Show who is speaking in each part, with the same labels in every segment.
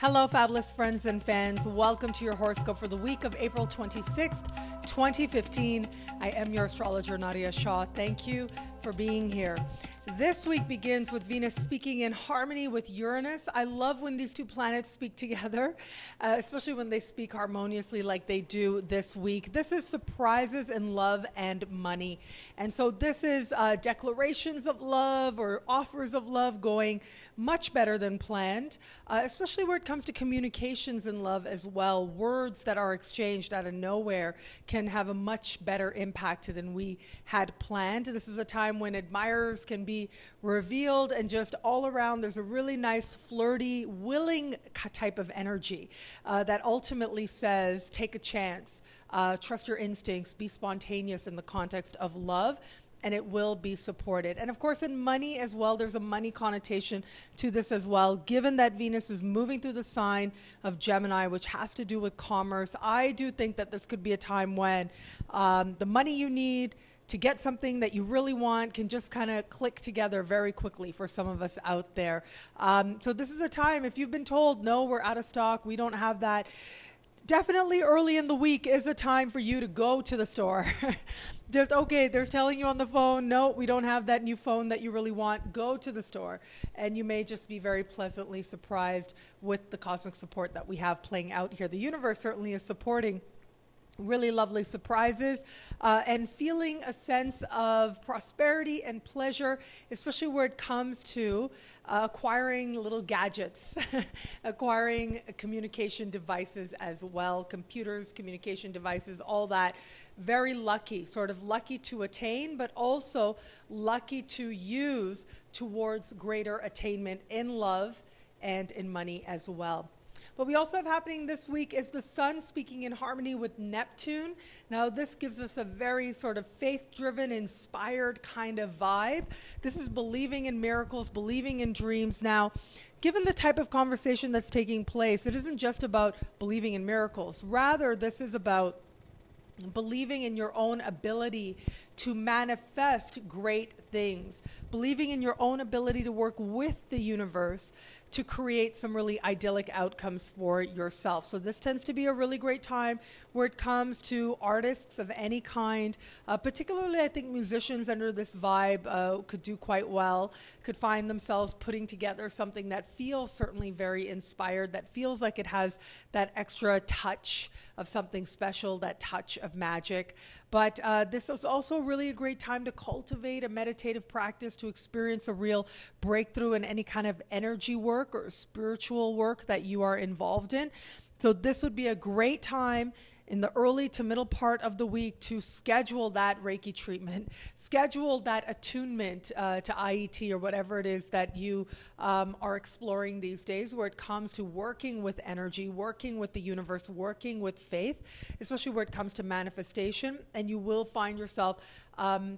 Speaker 1: Hello, fabulous friends and fans. Welcome to your horoscope for the week of April 26th, 2015. I am your astrologer, Nadiya Shah. Thank you for being here. This week begins with Venus speaking in harmony with Uranus. I love when these two planets speak together, especially when they speak harmoniously like they do this week. This is surprises in love and money. And so this is declarations of love or offers of love going much better than planned, especially where it comes to communications in love as well. Words that are exchanged out of nowhere can have a much better impact than we had planned. This is a time when admirers can be revealed, and just all around there's a really nice, flirty, willing type of energy that ultimately says, take a chance, trust your instincts, be spontaneous in the context of love, and it will be supported. And of course, in money as well, there's a money connotation to this as well. Given that Venus is moving through the sign of Gemini, which has to do with commerce, I do think that this could be a time when the money you need to get something that you really want can just kind of click together very quickly for some of us out there. So this is a time, if you've been told, no, we're out of stock, we don't have that, definitely early in the week is a time for you to go to the store. Just, okay, they're telling you on the phone, no, we don't have that new phone that you really want. Go to the store. And you may just be very pleasantly surprised with the cosmic support that we have playing out here. The universe certainly is supporting really lovely surprises and feeling a sense of prosperity and pleasure, especially where it comes to acquiring little gadgets, acquiring communication devices as well, computers, communication devices, all that. Very lucky, sort of lucky to attain, but also lucky to use towards greater attainment in love and in money as well. What we also have happening this week is the sun speaking in harmony with Neptune. Now, this gives us a very sort of faith-driven, inspired kind of vibe. This is believing in miracles, believing in dreams. Now, given the type of conversation that's taking place, it isn't just about believing in miracles. Rather, this is about believing in your own ability to manifest great things, believing in your own ability to work with the universe to create some really idyllic outcomes for yourself. So this tends to be a really great time where it comes to artists of any kind, particularly I think musicians under this vibe could do quite well, could find themselves putting together something that feels certainly very inspired, that feels like it has that extra touch of something special, that touch of magic. But this is also really a great time to cultivate a meditative practice, to experience a real breakthrough in any kind of energy work or spiritual work that you are involved in. So this would be a great time in the early to middle part of the week to schedule that Reiki treatment, schedule that attunement to IET or whatever it is that you are exploring these days, where it comes to working with energy, working with the universe, working with faith, especially where it comes to manifestation. And you will find yourself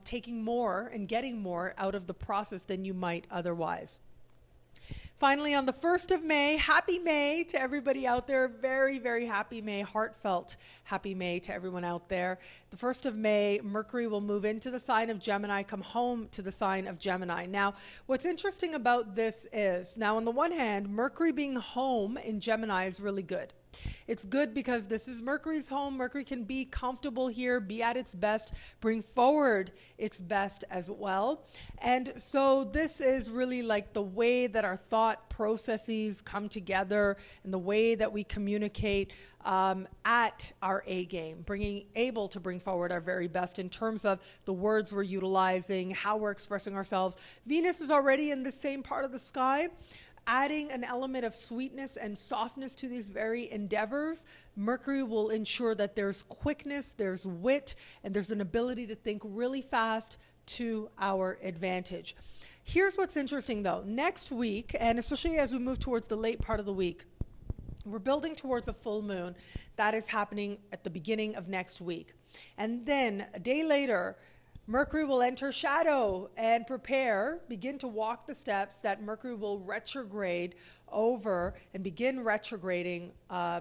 Speaker 1: taking more and getting more out of the process than you might otherwise. Finally, on the 1st of May, happy May to everybody out there. Very, very happy May, heartfelt happy May to everyone out there. The 1st of May, Mercury will move into the sign of Gemini, come home to the sign of Gemini. Now, what's interesting about this is, now on the one hand, Mercury being home in Gemini is really good. It's good because this is Mercury's home. Mercury can be comfortable here, be at its best, bring forward its best as well. And so this is really like the way that our thought processes come together and the way that we communicate at our A game, able to bring forward our very best in terms of the words we're utilizing, how we're expressing ourselves. Venus is already in the same part of the sky, adding an element of sweetness and softness to these very endeavors. Mercury will ensure that there's quickness, there's wit, and there's an ability to think really fast to our advantage. Here's what's interesting though. Next week, and especially as we move towards the late part of the week, we're building towards a full moon that is happening at the beginning of next week. And then a day later, Mercury will enter shadow and begin to walk the steps that Mercury will retrograde over and begin retrograding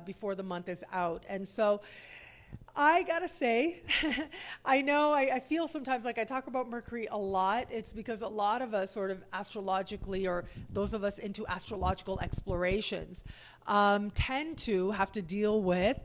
Speaker 1: before the month is out. And so I gotta say, I know I feel sometimes like I talk about Mercury a lot. It's because a lot of us sort of astrologically, or those of us into astrological explorations, tend to have to deal with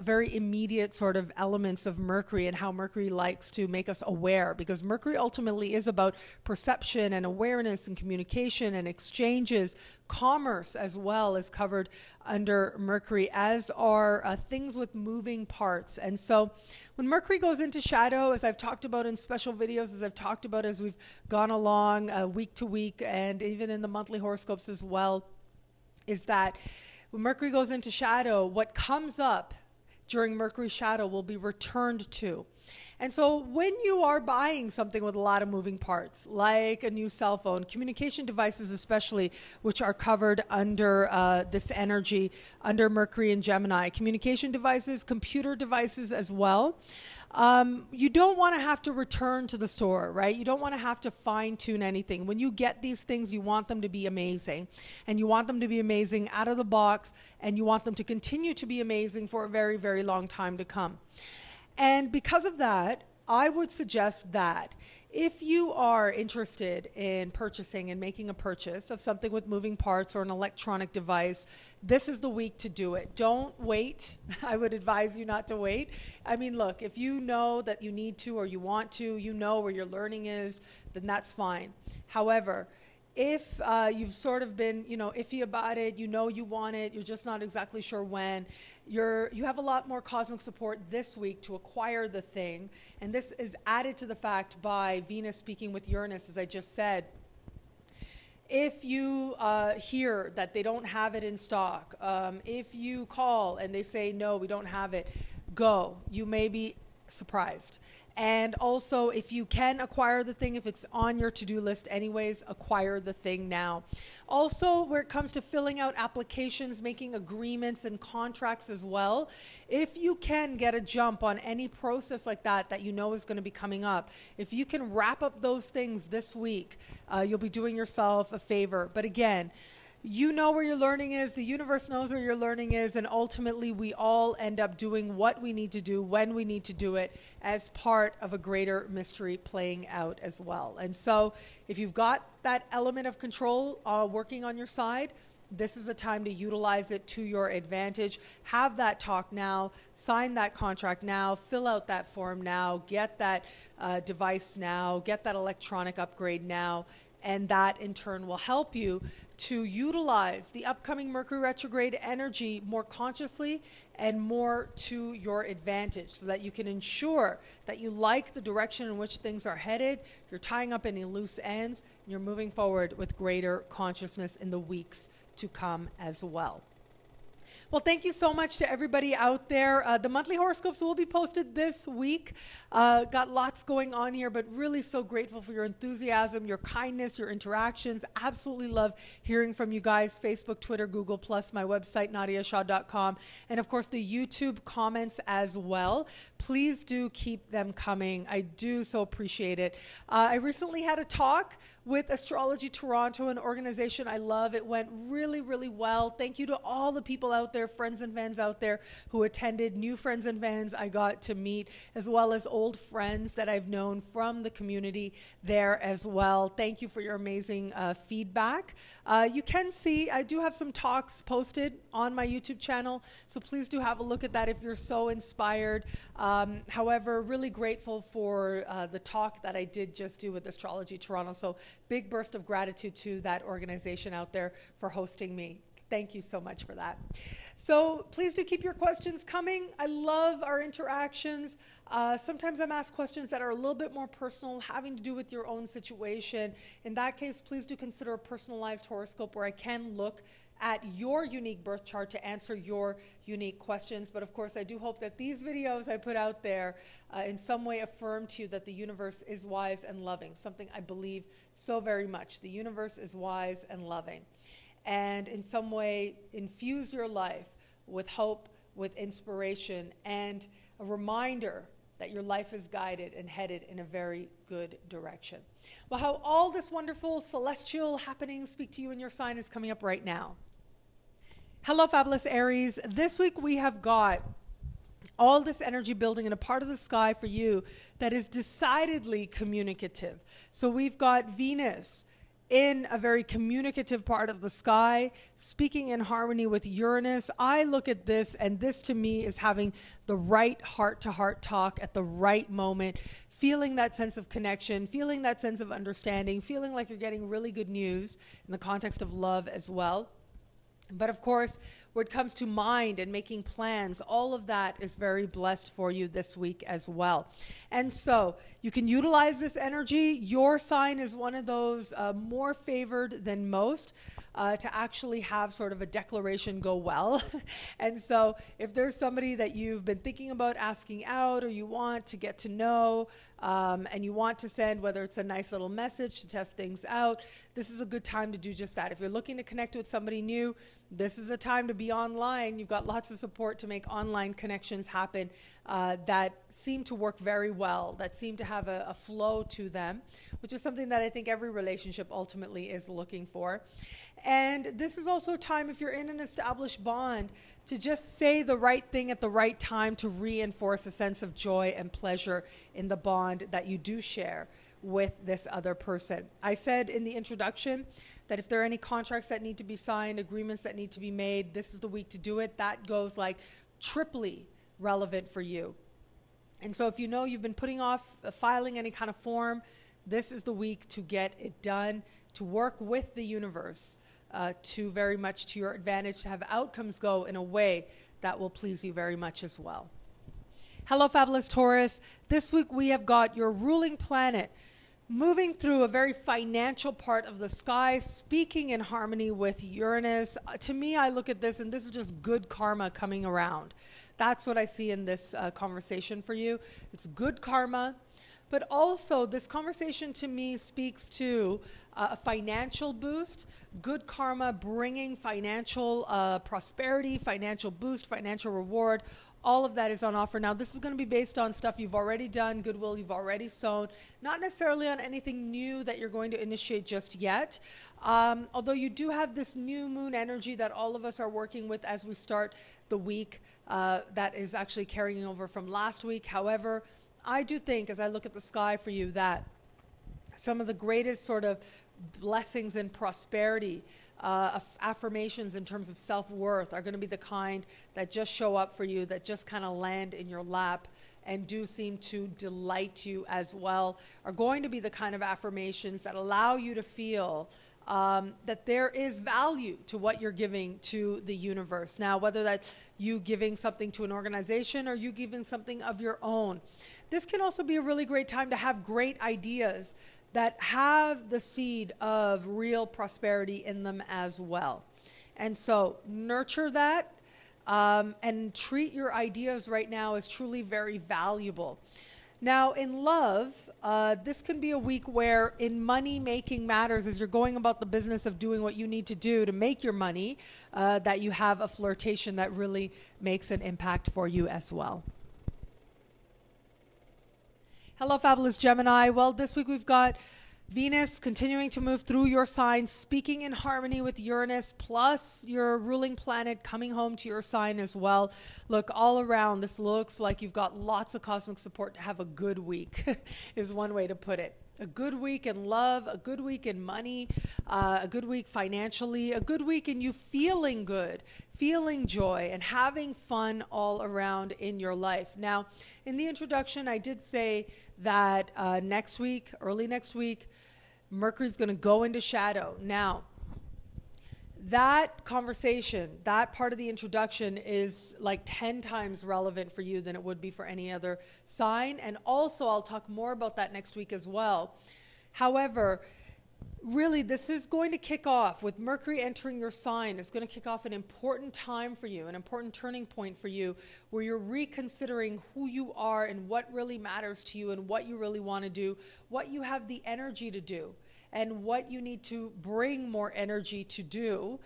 Speaker 1: very immediate sort of elements of Mercury and how Mercury likes to make us aware, because Mercury ultimately is about perception and awareness and communication and exchanges. Commerce as well is covered under Mercury, as are things with moving parts. And so when Mercury goes into shadow, as I've talked about in special videos, as I've talked about as we've gone along week to week, and even in the monthly horoscopes as well, is that when Mercury goes into shadow, what comes up during Mercury shadow will be returned to. And so when you are buying something with a lot of moving parts, like a new cell phone, communication devices especially, which are covered under this energy, under Mercury and Gemini, communication devices, computer devices as well, you don't want to have to return to the store, right? You don't want to have to fine tune anything. When you get these things, you want them to be amazing, and you want them to be amazing out of the box, and you want them to continue to be amazing for a very, very long time to come. And because of that, I would suggest that if you are interested in purchasing and making a purchase of something with moving parts or an electronic device, this is the week to do it. Don't wait. I would advise you not to wait. I mean, look, if you know that you need to or you want to, you know where your learning is, then that's fine. However, if you've sort of been, iffy about it, you know you want it, you're just not exactly sure when, you have a lot more cosmic support this week to acquire the thing. And this is added to the fact by Venus speaking with Uranus, as I just said. If you hear that they don't have it in stock, if you call and they say, no, we don't have it, go. You may be surprised. And also, if you can acquire the thing, if it's on your to-do list anyways, acquire the thing now. Also, where it comes to filling out applications, making agreements and contracts as well, if you can get a jump on any process like that you know is going to be coming up, if you can wrap up those things this week, you'll be doing yourself a favor. But again, you know where your learning is, the universe knows where your learning is, and ultimately we all end up doing what we need to do when we need to do it as part of a greater mystery playing out as well. And so if you've got that element of control working on your side, this is a time to utilize it to your advantage. Have that talk now, sign that contract now, fill out that form now, get that device now, get that electronic upgrade now, and that in turn will help you to utilize the upcoming Mercury retrograde energy more consciously and more to your advantage, so that you can ensure that you like the direction in which things are headed, you're tying up any loose ends, and you're moving forward with greater consciousness in the weeks to come as well. Well, thank you so much to everybody out there. The monthly horoscopes will be posted this week. Got lots going on here, but really so grateful for your enthusiasm, your kindness, your interactions. Absolutely love hearing from you guys. Facebook, Twitter, Google+, my website, nadiyashah.com, and of course the YouTube comments as well. Please do keep them coming. I do so appreciate it. I recently had a talk with Astrology Toronto, an organization I love. It went really, really well. Thank you to all the people out there, friends and fans out there who attended, new friends and fans I got to meet, as well as old friends that I've known from the community there as well. Thank you for your amazing feedback. You can see I do have some talks posted on my YouTube channel, so please do have a look at that if you're so inspired. However, really grateful for the talk that I did just do with Astrology Toronto. So big burst of gratitude to that organization out there for hosting me. Thank you so much for that. So please do keep your questions coming. I love our interactions. Sometimes I'm asked questions that are a little bit more personal, having to do with your own situation. In that case, please do consider a personalized horoscope where I can look at your unique birth chart to answer your unique questions. But of course, I do hope that these videos I put out there in some way affirm to you that the universe is wise and loving, something I believe so very much. The universe is wise and loving. And in some way, infuse your life with hope, with inspiration, and a reminder that your life is guided and headed in a very good direction. Well, how all this wonderful celestial happenings speak to you in your sign is coming up right now. Hello, fabulous Aries. This week we have got all this energy building in a part of the sky for you that is decidedly communicative. So we've got Venus in a very communicative part of the sky, speaking in harmony with Uranus. I look at this, and this to me is having the right heart-to-heart talk at the right moment, feeling that sense of connection, feeling that sense of understanding, feeling like you're getting really good news in the context of love as well. But of course, when it comes to mind and making plans, all of that is very blessed for you this week as well. And so you can utilize this energy. Your sign is one of those more favored than most to actually have sort of a declaration go well. And so if there's somebody that you've been thinking about asking out, or you want to get to know, and you want to send, whether it's a nice little message to test things out, this is a good time to do just that. If you're looking to connect with somebody new, this is a time to be online. You've got lots of support to make online connections happen that seem to work very well, that seem to have a flow to them, which is something that I think every relationship ultimately is looking for. And this is also a time, if you're in an established bond, to just say the right thing at the right time to reinforce a sense of joy and pleasure in the bond that you do share with this other person. I said in the introduction that if there are any contracts that need to be signed, agreements that need to be made, this is the week to do it. That goes like triply relevant for you. And so if you know you've been putting off filing any kind of form, this is the week to get it done, to work with the universe, to very much to your advantage, to have outcomes go in a way that will please you very much as well. Hello, fabulous Taurus. This week we have got your ruling planet moving through a very financial part of the sky, speaking in harmony with Uranus. To me, I look at this and this is just good karma coming around. That's what I see in this conversation for you. It's good karma. But also, this conversation to me speaks to a financial boost, good karma bringing financial prosperity, financial boost, financial reward. All of that is on offer. Now, this is going to be based on stuff you've already done, goodwill you've already sown, not necessarily on anything new that you're going to initiate just yet. Although you do have this new moon energy that all of us are working with as we start the week that is actually carrying over from last week. However, I do think, as I look at the sky for you, that some of the greatest sort of blessings and prosperity, affirmations in terms of self-worth are going to be the kind that just show up for you, that just kind of land in your lap and do seem to delight you as well, are going to be the kind of affirmations that allow you to feel that there is value to what you're giving to the universe. Now, whether that's you giving something to an organization or you giving something of your own. This can also be a really great time to have great ideas that have the seed of real prosperity in them as well. And so nurture that and treat your ideas right now as truly very valuable. Now, in love, this can be a week where in money-making matters, as you're going about the business of doing what you need to do to make your money, that you have a flirtation that really makes an impact for you as well. Hello, fabulous Gemini. Well, this week we've got Venus continuing to move through your sign, speaking in harmony with Uranus, plus your ruling planet coming home to your sign as well. Look, all around, this looks like you've got lots of cosmic support to have a good week, is one way to put it. A good week in love, a good week in money, a good week financially, a good week in you feeling good, feeling joy, and having fun all around in your life. Now, in the introduction, I did say that next week, early next week, Mercury's going to go into shadow. Now, that conversation, that part of the introduction is like 10 times relevant for you than it would be for any other sign. And also, I'll talk more about that next week as well. However, really, this is going to kick off with Mercury entering your sign. It's going to kick off an important time for you, an important turning point for you, where you're reconsidering who you are and what really matters to you and what you really want to do, what you have the energy to do, and what you need to bring more energy to do,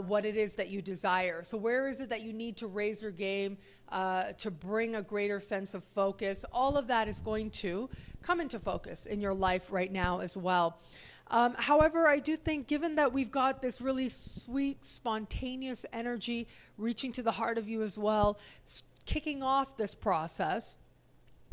Speaker 1: what it is that you desire. So where is it that you need to raise your game to bring a greater sense of focus? All of that is going to come into focus in your life right now as well. However, I do think, given that we've got this really sweet, spontaneous energy reaching to the heart of you as well, kicking off this process,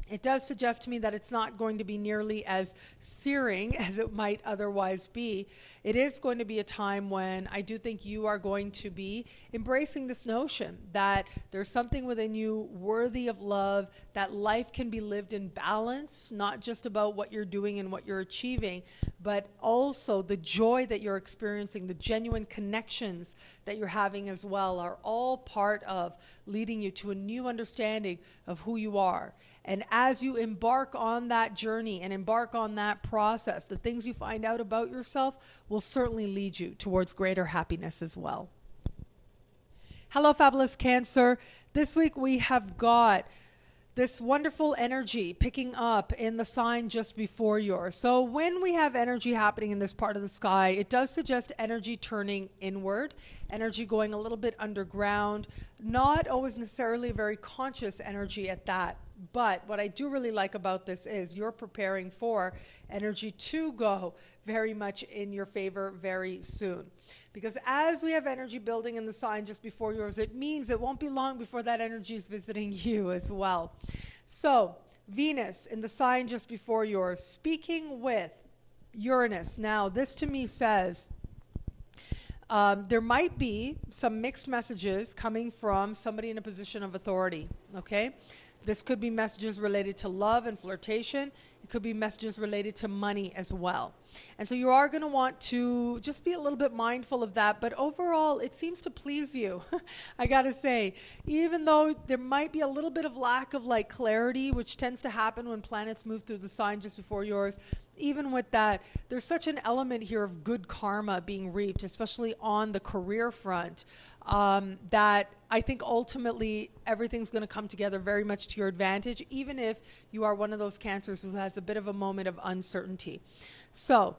Speaker 1: it does suggest to me that it's not going to be nearly as searing as it might otherwise be. It is going to be a time when I do think you are going to be embracing this notion that there's something within you worthy of love, that life can be lived in balance, not just about what you're doing and what you're achieving, but also the joy that you're experiencing, the genuine connections that you're having as well are all part of leading you to a new understanding of who you are. And as you embark on that journey and embark on that process, the things you find out about yourself will certainly lead you towards greater happiness as well. Hello, fabulous Cancer. This week we have got this wonderful energy picking up in the sign just before yours. So when we have energy happening in this part of the sky, it does suggest energy turning inward, energy going a little bit underground, not always necessarily very conscious energy at that. But what I do really like about this is you're preparing for energy to go very much in your favor very soon. Because as we have energy building in the sign just before yours, it means it won't be long before that energy is visiting you as well. So Venus in the sign just before yours, speaking with Uranus. Now, this to me says there might be some mixed messages coming from somebody in a position of authority, okay? This could be messages related to love and flirtation. It could be messages related to money as well. And so you are going to want to just be a little bit mindful of that. But overall, it seems to please you. I got to say, even though there might be a little bit of lack of like clarity, which tends to happen when planets move through the sign just before yours, even with that, there's such an element here of good karma being reaped, especially on the career front, that I think ultimately everything's going to come together very much to your advantage, even if you are one of those Cancers who has a bit of a moment of uncertainty. So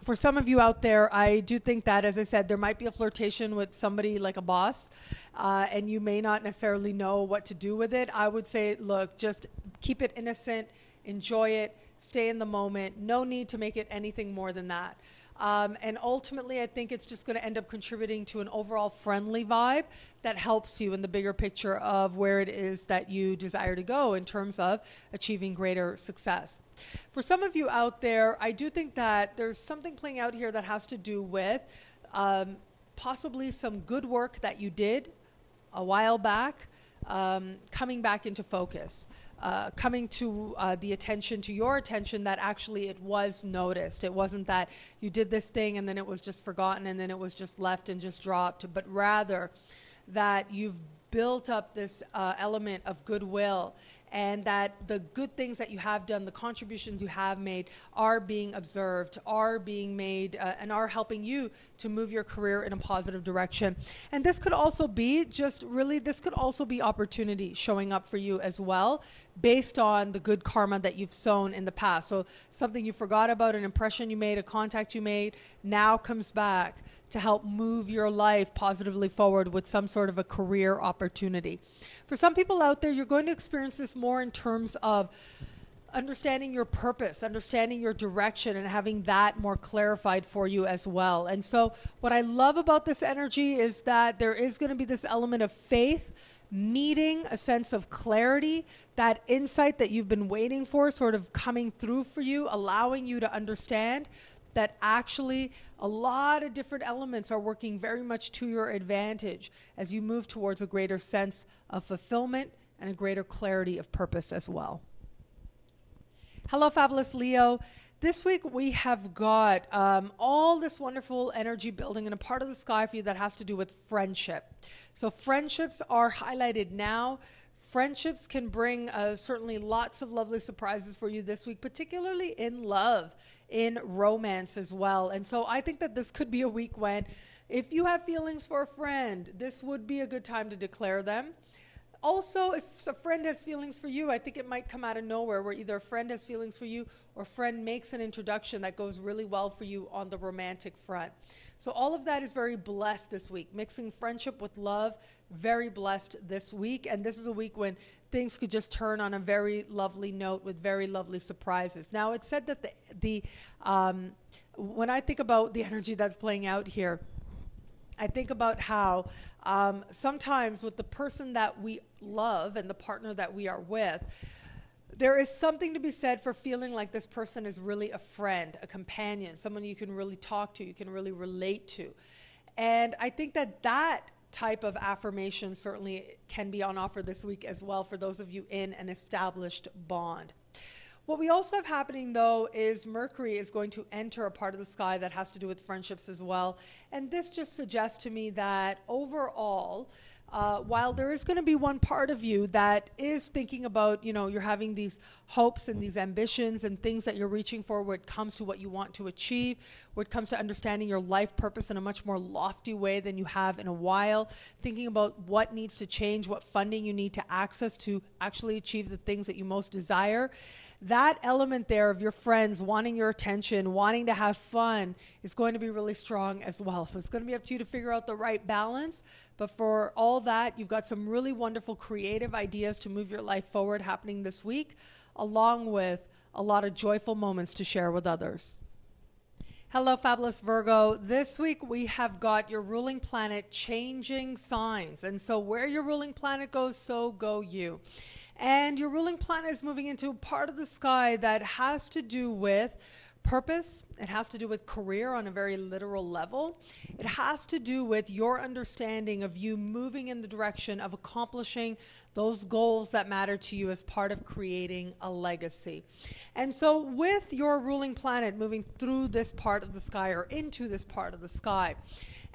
Speaker 1: for some of you out there, I do think that, as I said, there might be a flirtation with somebody like a boss, and you may not necessarily know what to do with it. I would say, look, just keep it innocent, enjoy it, stay in the moment. No need to make it anything more than that. And ultimately, I think it's just going to end up contributing to an overall friendly vibe that helps you in the bigger picture of where it is that you desire to go in terms of achieving greater success. For some of you out there, I do think that there's something playing out here that has to do with possibly some good work that you did a while back, coming back into focus. Coming to your attention that actually it was noticed. It wasn't that you did this thing and then it was just forgotten and then it was just left and just dropped, but rather that you've built up this element of goodwill, and that the good things that you have done, the contributions you have made, are being observed, are being made, and are helping you to move your career in a positive direction. And this could also be this could also be opportunity showing up for you as well, based on the good karma that you've sown in the past. So something you forgot about, an impression you made, a contact you made, now comes back to help move your life positively forward with some sort of a career opportunity. For some people out there, you're going to experience this more in terms of understanding your purpose, understanding your direction, and having that more clarified for you as well. And so what I love about this energy is that there is going to be this element of faith meeting a sense of clarity, that insight that you've been waiting for sort of coming through for you, allowing you to understand that actually a lot of different elements are working very much to your advantage as you move towards a greater sense of fulfillment and a greater clarity of purpose as well. Hello, fabulous Leo. This week we have got all this wonderful energy building in a part of the sky for you that has to do with friendship. So friendships are highlighted now. Friendships can bring certainly lots of lovely surprises for you this week, particularly in love, in romance as well. And so I think that this could be a week when, if you have feelings for a friend, this would be a good time to declare them. Also, if a friend has feelings for you, I think it might come out of nowhere, where either a friend has feelings for you or a friend makes an introduction that goes really well for you on the romantic front. So all of that is very blessed this week. Mixing friendship with love, very blessed this week. And this is a week when things could just turn on a very lovely note with very lovely surprises. Now, it's said that when I think about the energy that's playing out here, I think about how sometimes with the person that we love and the partner that we are with, there is something to be said for feeling like this person is really a friend, a companion, someone you can really talk to, you can really relate to. And I think that that type of affirmation certainly can be on offer this week as well for those of you in an established bond. What we also have happening, though, is Mercury is going to enter a part of the sky that has to do with friendships as well. And this just suggests to me that overall, while there is going to be one part of you that is thinking about, you know, you're having these hopes and these ambitions and things that you're reaching for when it comes to what you want to achieve, when it comes to understanding your life purpose in a much more lofty way than you have in a while, thinking about what needs to change, what funding you need to access to actually achieve the things that you most desire. That element there of your friends wanting your attention, wanting to have fun is going to be really strong as well. So it's going to be up to you to figure out the right balance. But for all that, you've got some really wonderful creative ideas to move your life forward happening this week, along with a lot of joyful moments to share with others. Hello, fabulous Virgo. This week we have got your ruling planet changing signs. And so where your ruling planet goes, so go you. And your ruling planet is moving into a part of the sky that has to do with purpose. It has to do with career on a very literal level. It has to do with your understanding of you moving in the direction of accomplishing those goals that matter to you as part of creating a legacy. And so with your ruling planet moving through this part of the sky or into this part of the sky,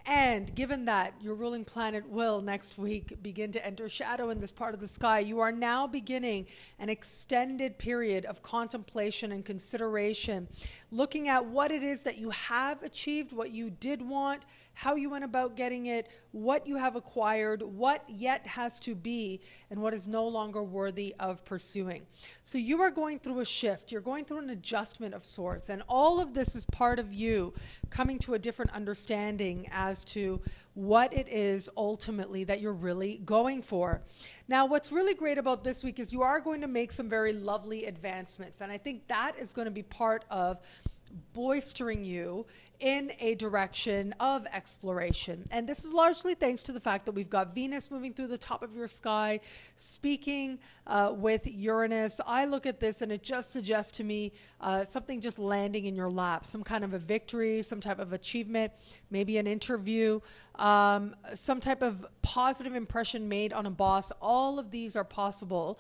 Speaker 1: and given that your ruling planet will next week begin to enter shadow in this part of the sky, you are now beginning an extended period of contemplation and consideration, looking at what it is that you have achieved, what you did want, how you went about getting it, what you have acquired, what yet has to be, and what is no longer worthy of pursuing. So you are going through a shift. You're going through an adjustment of sorts. And all of this is part of you coming to a different understanding as to what it is ultimately that you're really going for. Now, what's really great about this week is you are going to make some very lovely advancements. And I think that is going to be part of boistering you in a direction of exploration. And this is largely thanks to the fact that we've got Venus moving through the top of your sky, speaking with Uranus. I look at this and it just suggests to me something just landing in your lap, some kind of a victory, some type of achievement, maybe an interview, some type of positive impression made on a boss. All of these are possible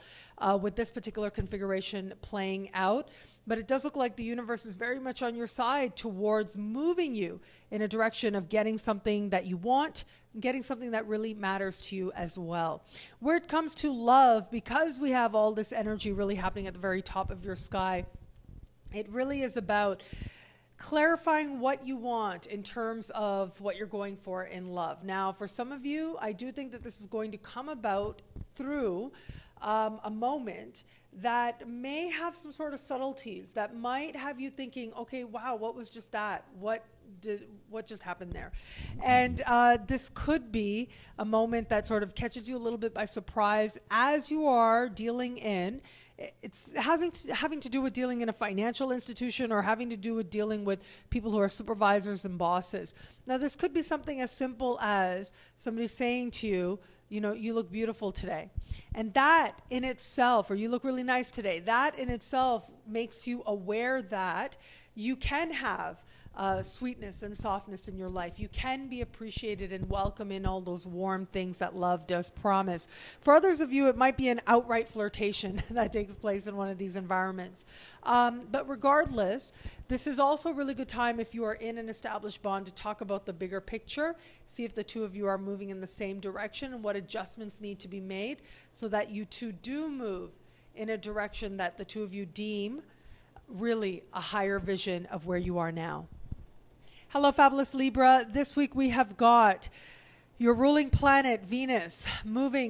Speaker 1: with this particular configuration playing out. But it does look like the universe is very much on your side towards moving you in a direction of getting something that you want, and getting something that really matters to you as well. Where it comes to love, because we have all this energy really happening at the very top of your sky, it really is about clarifying what you want in terms of what you're going for in love. Now, for some of you, I do think that this is going to come about through a moment that may have some sort of subtleties that might have you thinking, okay, wow, what was just that? What just happened there? And this could be a moment that sort of catches you a little bit by surprise as you are dealing in. It's having to do with dealing in a financial institution or having to do with dealing with people who are supervisors and bosses. Now, this could be something as simple as somebody saying to you, you know, you look beautiful today. And that in itself, or you look really nice today, that in itself makes you aware that you can have sweetness and softness in your life. You can be appreciated and welcome in all those warm things that love does promise. For others of you, it might be an outright flirtation that takes place in one of these environments. But regardless, this is also a really good time if you are in an established bond to talk about the bigger picture, see if the two of you are moving in the same direction and what adjustments need to be made so that you two do move in a direction that the two of you deem really a higher vision of where you are now. Hello, fabulous Libra. This week we have got your ruling planet, Venus,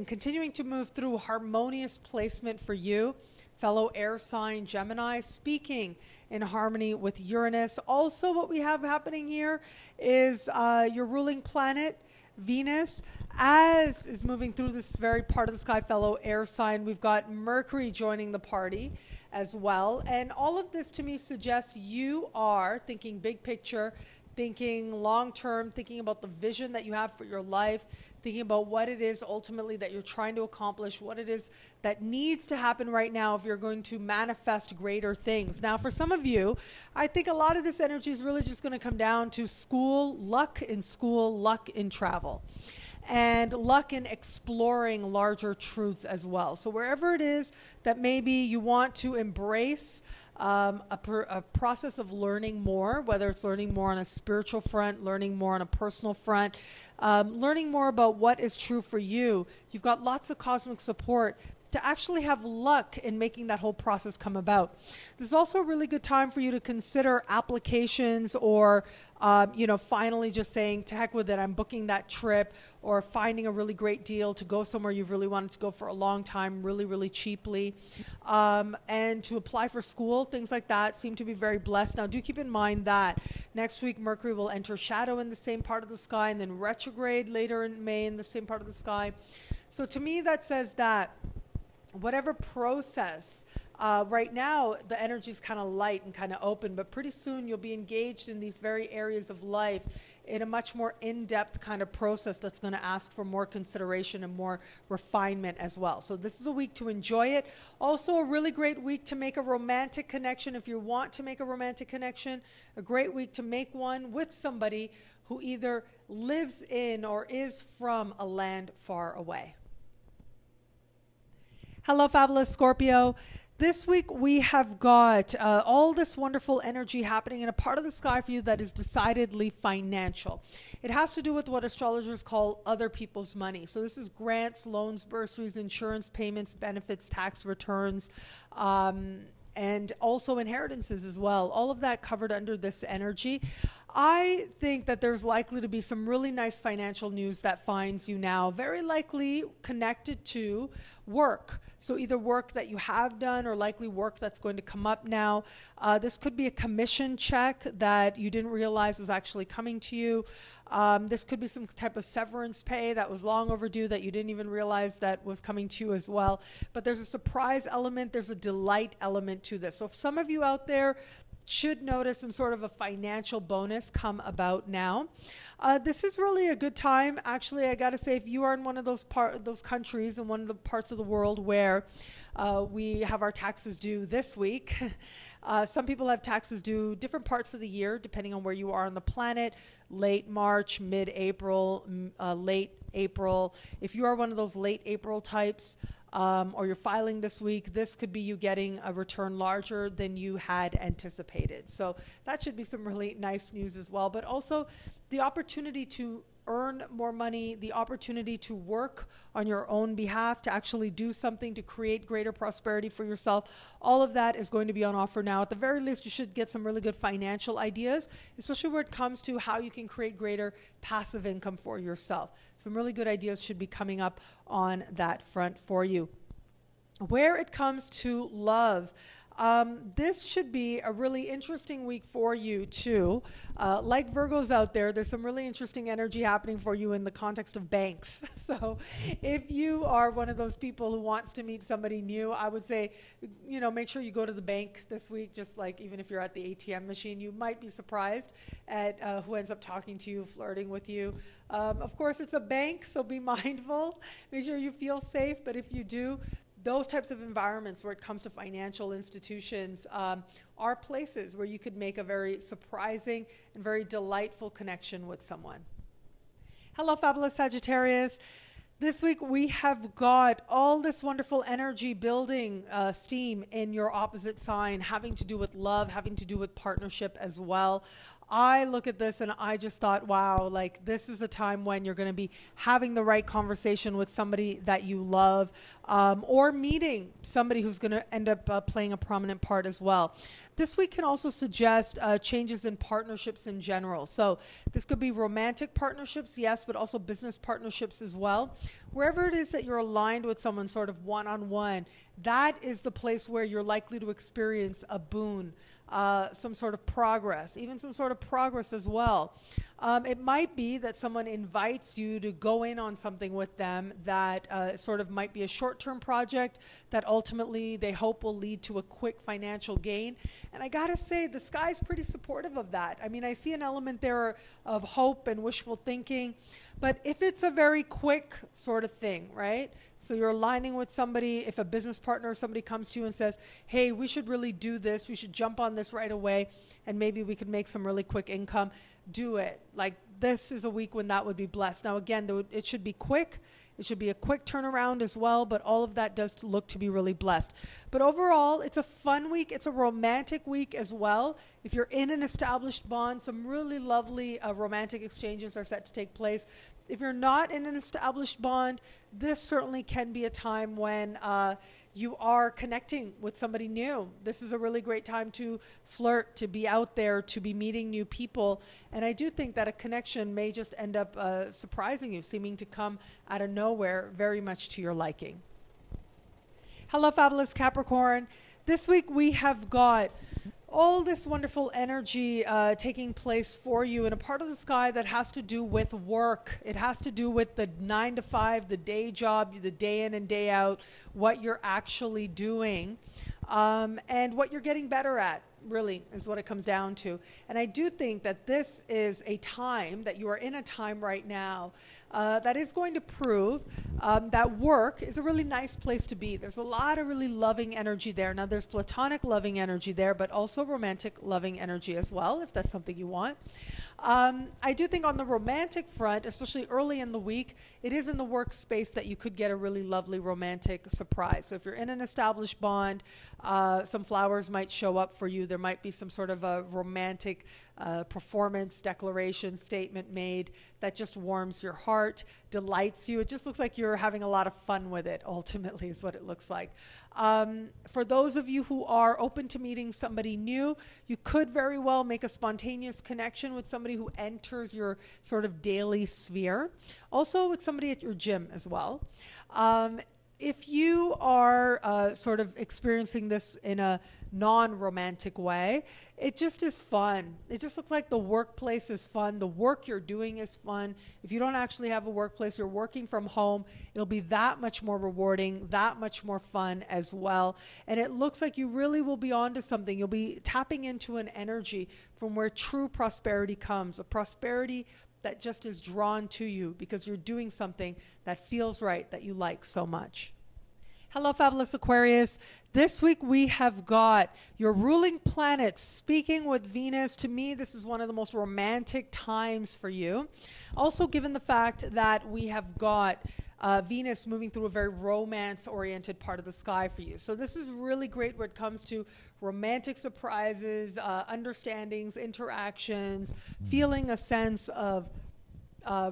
Speaker 1: continuing to move through harmonious placement for you. Fellow air sign, Gemini, speaking in harmony with Uranus. Also, what we have happening here is your ruling planet, Venus, as is moving through this very part of the sky, fellow air sign. We've got Mercury joining the party as well. And all of this to me suggests you are thinking big picture, thinking long-term, thinking about the vision that you have for your life, thinking about what it is ultimately that you're trying to accomplish, what it is that needs to happen right now if you're going to manifest greater things. Now, for some of you, I think a lot of this energy is really just going to come down to school, luck in travel, and luck in exploring larger truths as well. So wherever it is that maybe you want to embrace a process of learning more, whether it's learning more on a spiritual front, learning more on a personal front, learning more about what is true for you, you've got lots of cosmic support to actually have luck in making that whole process come about. This is also a really good time for you to consider applications or, finally just saying, to heck with it, I'm booking that trip, or finding a really great deal to go somewhere you've really wanted to go for a long time, really, really cheaply. And to apply for school, things like that seem to be very blessed. Now, do keep in mind that next week, Mercury will enter shadow in the same part of the sky and then retrograde later in May in the same part of the sky. So to me, that says that whatever process, right now the energy is kind of light and kind of open, but pretty soon you'll be engaged in these very areas of life in a much more in-depth kind of process that's going to ask for more consideration and more refinement as well. So this is a week to enjoy it. Also a really great week to make a romantic connection. If you want to make a romantic connection, a great week to make one with somebody who either lives in or is from a land far away. Hello, fabulous Scorpio. This week we have got all this wonderful energy happening in a part of the sky for you that is decidedly financial. It has to do with what astrologers call other people's money. So this is grants, loans, bursaries, insurance payments, benefits, tax returns, and also inheritances as well. All of that covered under this energy. I think that there's likely to be some really nice financial news that finds you now, very likely connected to work. So either work that you have done or likely work that's going to come up now. This could be a commission check that you didn't realize was actually coming to you. This could be some type of severance pay that was long overdue that you didn't even realize that was coming to you as well. But there's a surprise element. There's a delight element to this. So if some of you out there should notice some sort of a financial bonus come about now. This is really a good time. Actually, I got to say, if you are in one of those countries in one of the parts of the world where we have our taxes due this week, some people have taxes due different parts of the year, depending on where you are on the planet, late March, mid-April, late April. If you are one of those late April types, or you're filing this week, this could be you getting a return larger than you had anticipated. So that should be some really nice news as well. But also the opportunity to earn more money, the opportunity to work on your own behalf, to actually do something to create greater prosperity for yourself. All of that is going to be on offer now. At the very least, you should get some really good financial ideas, especially when it comes to how you can create greater passive income for yourself. Some really good ideas should be coming up on that front for you. Where it comes to love, this should be a really interesting week for you too. Like Virgos out there, there's some really interesting energy happening for you in the context of banks. So if you are one of those people who wants to meet somebody new, I would say, make sure you go to the bank this week. Just like even if you're at the ATM machine, you might be surprised at who ends up talking to you, flirting with you. Of course, it's a bank, so be mindful. Make sure you feel safe. But if you do, those types of environments where it comes to financial institutions are places where you could make a very surprising and very delightful connection with someone. Hello, fabulous Sagittarius. This week we have got all this wonderful energy building steam in your opposite sign, having to do with love, having to do with partnership as well. I look at this and I just thought, wow, like this is a time when you're going to be having the right conversation with somebody that you love, or meeting somebody who's going to end up playing a prominent part as well. This week can also suggest changes in partnerships in general. So this could be romantic partnerships, yes, but also business partnerships as well. Wherever it is that you're aligned with someone sort of one-on-one, that is the place where you're likely to experience a boon. Some sort of progress, even some sort of progress as well. It might be that someone invites you to go in on something with them that sort of might be a short-term project that ultimately they hope will lead to a quick financial gain. And I gotta say, the sky's pretty supportive of that. I mean, I see an element there of hope and wishful thinking, but if it's a very quick sort of thing, right? So you're aligning with somebody, if a business partner or somebody comes to you and says, hey, we should really do this, we should jump on this right away, and maybe we could make some really quick income, do it. Like, this is a week when that would be blessed. Now, again, it should be quick. It should be a quick turnaround as well, but all of that does look to be really blessed. But overall, it's a fun week. It's a romantic week as well. If you're in an established bond, some really lovely romantic exchanges are set to take place. If you're not in an established bond, this certainly can be a time when you are connecting with somebody new. This is a really great time to flirt, to be out there, to be meeting new people. And I do think that a connection may just end up surprising you, seeming to come out of nowhere, very much to your liking. Hello, fabulous Capricorn. This week we have got all this wonderful energy taking place for you in a part of the sky that has to do with work. It has to do with the 9 to 5, the day job, the day in and day out, what you're actually doing, and what you're getting better at, really, is what it comes down to. And I do think that this is a time, that you are in a time right now that is going to prove that work is a really nice place to be. There's a lot of really loving energy there. Now, there's platonic loving energy there, but also romantic loving energy as well, if that's something you want. I do think on the romantic front, especially early in the week, it is in the workspace that you could get a really lovely romantic surprise. So if you're in an established bond, some flowers might show up for you. There might be some sort of a romantic performance, declaration, statement made that just warms your heart, delights you. It just looks like you're having a lot of fun with it, ultimately, is what it looks like. For those of you who are open to meeting somebody new, you could very well make a spontaneous connection with somebody who enters your sort of daily sphere. Also with somebody at your gym as well. If you are sort of experiencing this in a non-romantic way, it just is fun. It just looks like the workplace is fun. The work you're doing is fun. If you don't actually have a workplace, you're working from home, it'll be that much more rewarding, that much more fun as well. And it looks like you really will be onto something. You'll be tapping into an energy from where true prosperity comes, a prosperity that just is drawn to you because you're doing something that feels right, that you like so much. Hello, fabulous Aquarius. This week we have got your ruling planet speaking with Venus. To me, this is one of the most romantic times for you. Also, given the fact that we have got Venus moving through a very romance-oriented part of the sky for you. So this is really great when it comes to romantic surprises, understandings, interactions, feeling a sense of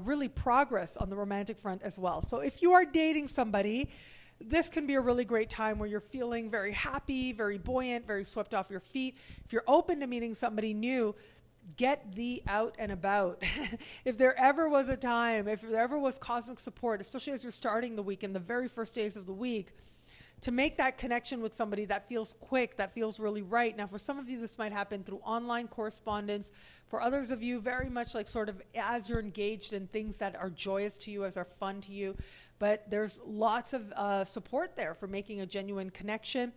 Speaker 1: really progress on the romantic front as well. So if you are dating somebody, this can be a really great time where you're feeling very happy, very buoyant, very swept off your feet. If you're open to meeting somebody new, get thee out and about. If there ever was a time, if there ever was cosmic support, especially as you're starting the week in the very first days of the week, to make that connection with somebody that feels quick, that feels really right. Now, for some of you, this might happen through online correspondence. For others of you, very much like sort of as you're engaged in things that are joyous to you, as are fun to you. But there's lots of support there for making a genuine connection.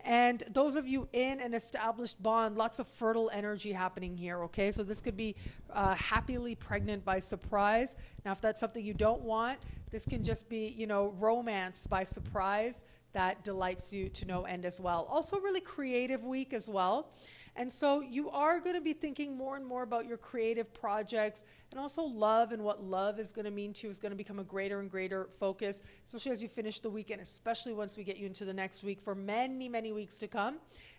Speaker 1: And those of you in an established bond, lots of fertile energy happening here, okay? So this could be happily pregnant by surprise. Now, if that's something you don't want, this can just be, you know, romance by surprise that delights you to no end as well. Also, a really creative week as well. And so you are going to be thinking more and more about your creative projects, and also love and what love is going to mean to you is going to become a greater and greater focus, especially as you finish the weekend, especially once we get you into the next week for many, many weeks to come,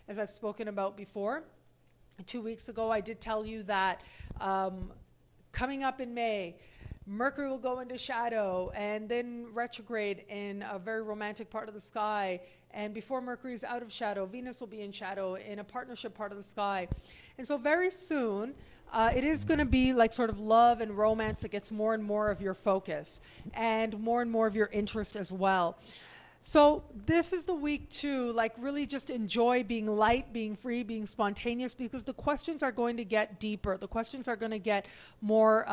Speaker 1: as I've spoken about before. 2 weeks ago, I did tell you that coming up in May, Mercury will go into shadow and then retrograde in a very romantic part of the sky. And before Mercury is out of shadow, Venus will be in shadow in a partnership part of the sky. And so very soon, it is going to be like sort of love and romance that gets more and more of your focus and more of your interest as well. So this is the week to like really just enjoy being light, being free, being spontaneous, because the questions are going to get deeper. The questions are going to get more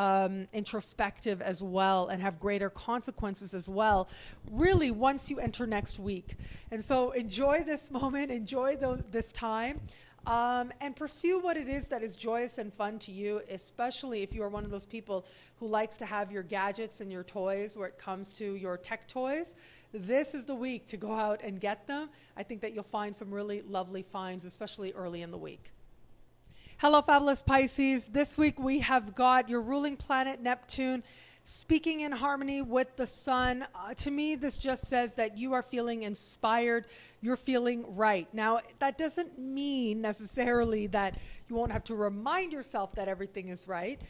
Speaker 1: introspective as well and have greater consequences as well, really once you enter next week. And so enjoy this moment, enjoy this time. And pursue what it is that is joyous and fun to you, especially if you are one of those people who likes to have your gadgets and your toys where it comes to your tech toys. This is the week to go out and get them. I think that you'll find some really lovely finds, especially early in the week. Hello, fabulous Pisces. This week we have got your ruling planet, Neptune, speaking in harmony with the sun. To me, this just says that you are feeling inspired. You're feeling right. Now, that doesn't mean necessarily that you won't have to remind yourself that everything is right.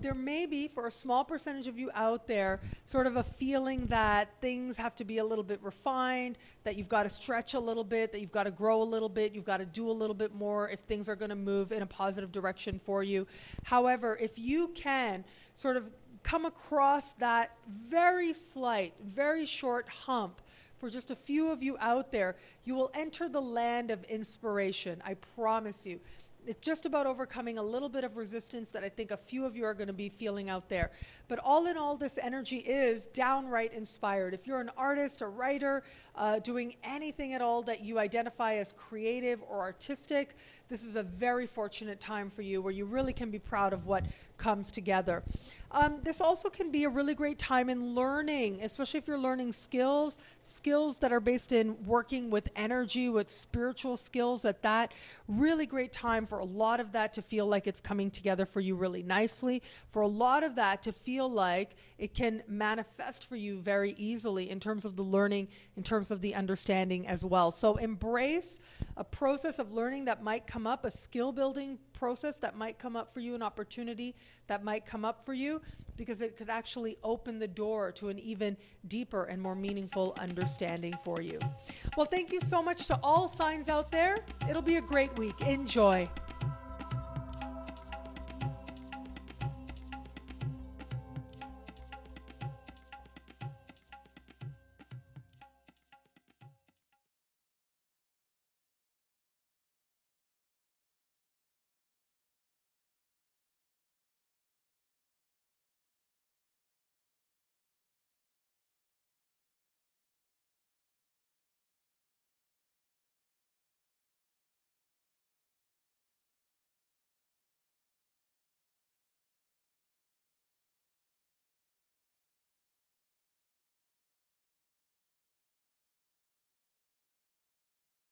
Speaker 1: There may be, for a small percentage of you out there, sort of a feeling that things have to be a little bit refined, that you've got to stretch a little bit, that you've got to grow a little bit, you've got to do a little bit more if things are going to move in a positive direction for you. However, if you can sort of come across that very slight, very short hump for just a few of you out there, you will enter the land of inspiration. I promise you. It's just about overcoming a little bit of resistance that I think a few of you are going to be feeling out there. But all in all, this energy is downright inspired. If you're an artist, a writer, doing anything at all that you identify as creative or artistic, this is a very fortunate time for you where you really can be proud of what comes together. This also can be a really great time in learning, especially if you're learning skills that are based in working with energy, with spiritual skills at that. Really great time for a lot of that to feel like it's coming together for you really nicely, for a lot of that to feel like it can manifest for you very easily in terms of the learning, in terms of the understanding as well. So embrace a process of learning that might come up, a skill building process that might come up for you, an opportunity that might come up for you, because it could actually open the door to an even deeper and more meaningful understanding for you. Well, thank you so much to all signs out there. It'll be a great week. Enjoy.